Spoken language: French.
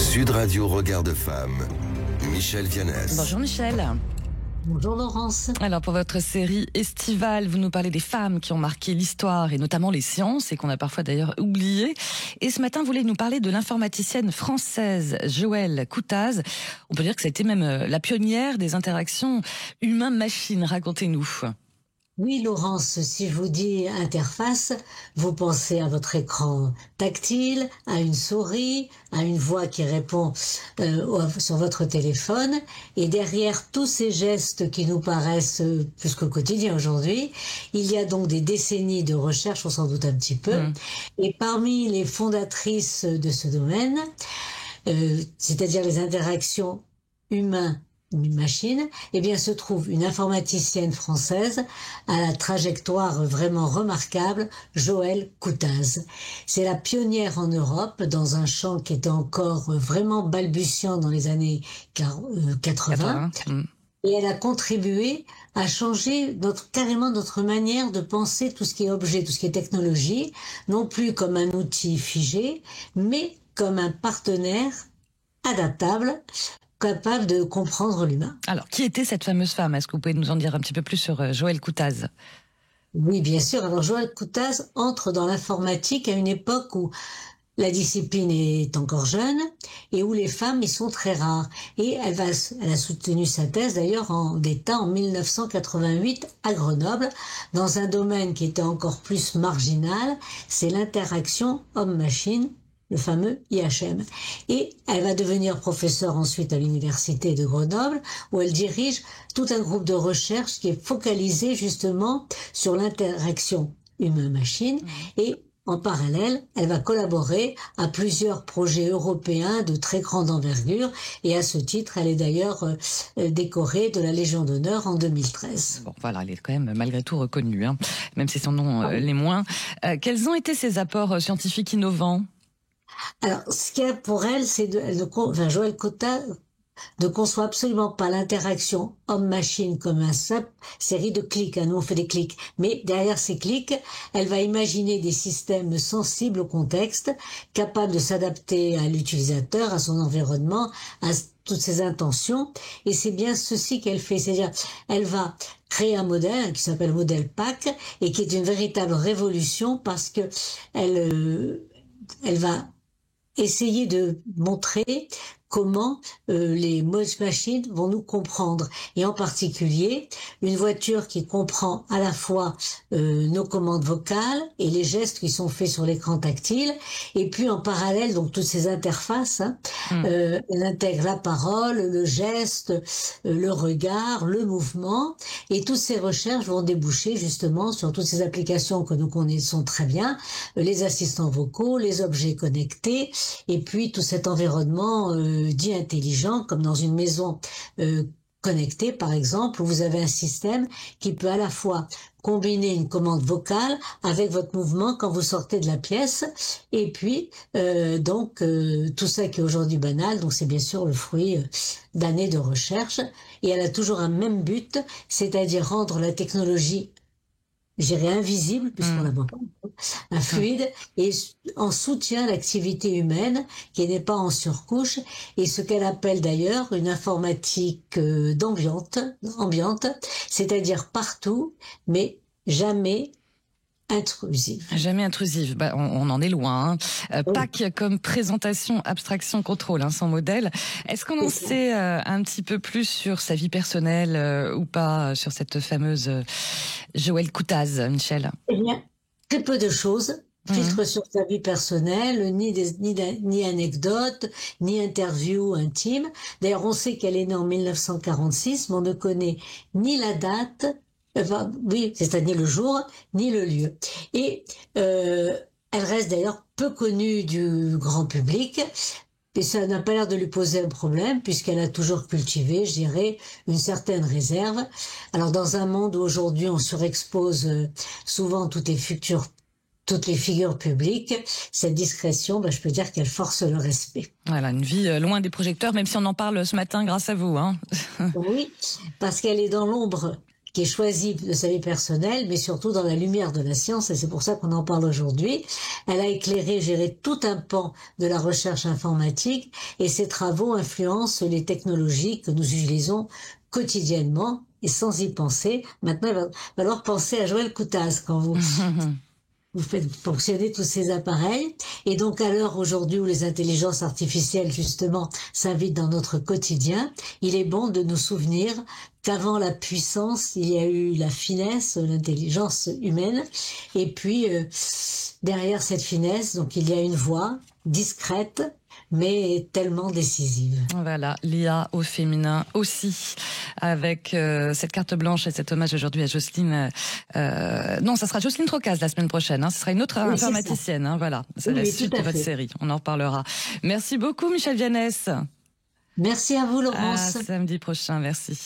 Sud Radio Regard de Femme, Michel Vianès. Bonjour Michel. Bonjour Laurence. Alors pour votre série estivale, vous nous parlez des femmes qui ont marqué l'histoire et notamment les sciences et qu'on a parfois d'ailleurs oubliées. Et ce matin, vous voulez nous parler de l'informaticienne française Joëlle Coutaz. On peut dire que c'était même la pionnière des interactions humain-machine. Racontez-nous. Oui Laurence, si je vous dis interface, vous pensez à votre écran tactile, à une souris, à une voix qui répond sur votre téléphone. Et derrière tous ces gestes qui nous paraissent plus qu'au quotidien aujourd'hui, il y a donc des décennies de recherche, on s'en doute un petit peu. Et parmi les fondatrices de ce domaine, c'est-à-dire les interactions humains une machine, eh bien se trouve une informaticienne française à la trajectoire vraiment remarquable, Joëlle Coutaz. C'est la pionnière en Europe dans un champ qui était encore vraiment balbutiant dans les années 80. Et elle a contribué à changer carrément notre manière de penser tout ce qui est objet, tout ce qui est technologie, non plus comme un outil figé, mais comme un partenaire adaptable, capable de comprendre l'humain. Alors, qui était cette fameuse femme? Est-ce que vous pouvez nous en dire un petit peu plus sur Joëlle Coutaz? Oui, bien sûr. Alors, Joëlle Coutaz entre dans l'informatique à une époque où la discipline est encore jeune et où les femmes y sont très rares. Et elle a soutenu sa thèse d'ailleurs d'État en 1988 à Grenoble, dans un domaine qui était encore plus marginal, c'est l'interaction homme-machine, le fameux IHM. Et elle va devenir professeure ensuite à l'université de Grenoble, où elle dirige tout un groupe de recherche qui est focalisé justement sur l'interaction humain-machine. Et en parallèle, elle va collaborer à plusieurs projets européens de très grande envergure. Et à ce titre, elle est d'ailleurs décorée de la Légion d'honneur en 2013. Bon, voilà, elle est quand même malgré tout reconnue, hein, même si son nom l'est moins. Quels ont été ses apports scientifiques innovants ? Alors, ce qu'il y a pour elle, c'est Joëlle Coutaz ne conçoit absolument pas l'interaction homme-machine comme une simple série de clics. Nous, on fait des clics. Mais derrière ces clics, elle va imaginer des systèmes sensibles au contexte, capables de s'adapter à l'utilisateur, à son environnement, à toutes ses intentions. Et c'est bien ceci qu'elle fait. C'est-à-dire, elle va créer un modèle qui s'appelle modèle PAC et qui est une véritable révolution parce que elle va essayer de montrer comment les machines vont nous comprendre. Et en particulier, une voiture qui comprend à la fois nos commandes vocales et les gestes qui sont faits sur l'écran tactile. Et puis en parallèle, donc toutes ces interfaces, elle intègre la parole, le geste, le regard, le mouvement. Et toutes ces recherches vont déboucher justement sur toutes ces applications que nous connaissons très bien, les assistants vocaux, les objets connectés, et puis tout cet environnement dit intelligent, comme dans une maison connectée par exemple, où vous avez un système qui peut à la fois combiner une commande vocale avec votre mouvement quand vous sortez de la pièce, et puis tout ça qui est aujourd'hui banal, donc c'est bien sûr le fruit d'années de recherche, et elle a toujours un même but, c'est-à-dire rendre la technologie, je dirais invisible, puisqu'on la voit pas, un fluide, et en soutien à l'activité humaine, qui n'est pas en surcouche, et ce qu'elle appelle d'ailleurs une informatique ambiante, c'est-à-dire partout, mais jamais intrusive. Jamais intrusive, on en est loin. PAC comme présentation, abstraction, contrôle, son modèle. Est-ce qu'on en sait un petit peu plus sur sa vie personnelle ou pas, sur cette fameuse Joëlle Coutaz, Michel? Eh bien, très peu de choses. Filtre sur sa vie personnelle, ni anecdotes, ni interviews intimes. D'ailleurs, on sait qu'elle est née en 1946, mais on ne connaît ni la date, c'est-à-dire ni le jour, ni le lieu. Et elle reste d'ailleurs peu connue du grand public, et ça n'a pas l'air de lui poser un problème, puisqu'elle a toujours cultivé, je dirais, une certaine réserve. Alors dans un monde où aujourd'hui on surexpose souvent toutes les figures publiques, cette discrétion, je peux dire qu'elle force le respect. Voilà, une vie loin des projecteurs, même si on en parle ce matin grâce à vous. Oui, parce qu'elle est dans l'ombre qui est choisie de sa vie personnelle, mais surtout dans la lumière de la science, et c'est pour ça qu'on en parle aujourd'hui. Elle a éclairé, géré tout un pan de la recherche informatique, et ses travaux influencent les technologies que nous utilisons quotidiennement, et sans y penser. Maintenant, il va falloir penser à Joël Koutaz quand vous faites fonctionner tous ces appareils. Et donc, à l'heure aujourd'hui où les intelligences artificielles, justement, s'invitent dans notre quotidien, il est bon de nous souvenir qu'avant la puissance, il y a eu la finesse, l'intelligence humaine. Et puis, derrière cette finesse, donc, il y a une voix discrète, mais tellement décisive. Voilà, l'IA au féminin aussi, avec cette carte blanche et cet hommage aujourd'hui à Jocelyne. Non, ça sera Jocelyne Trocaz la semaine prochaine. Hein. Ce sera une autre informaticienne. Hein, voilà, c'est la suite de votre série. On en reparlera. Merci beaucoup, Michèle Viannès. Merci à vous, Laurence. À samedi prochain. Merci.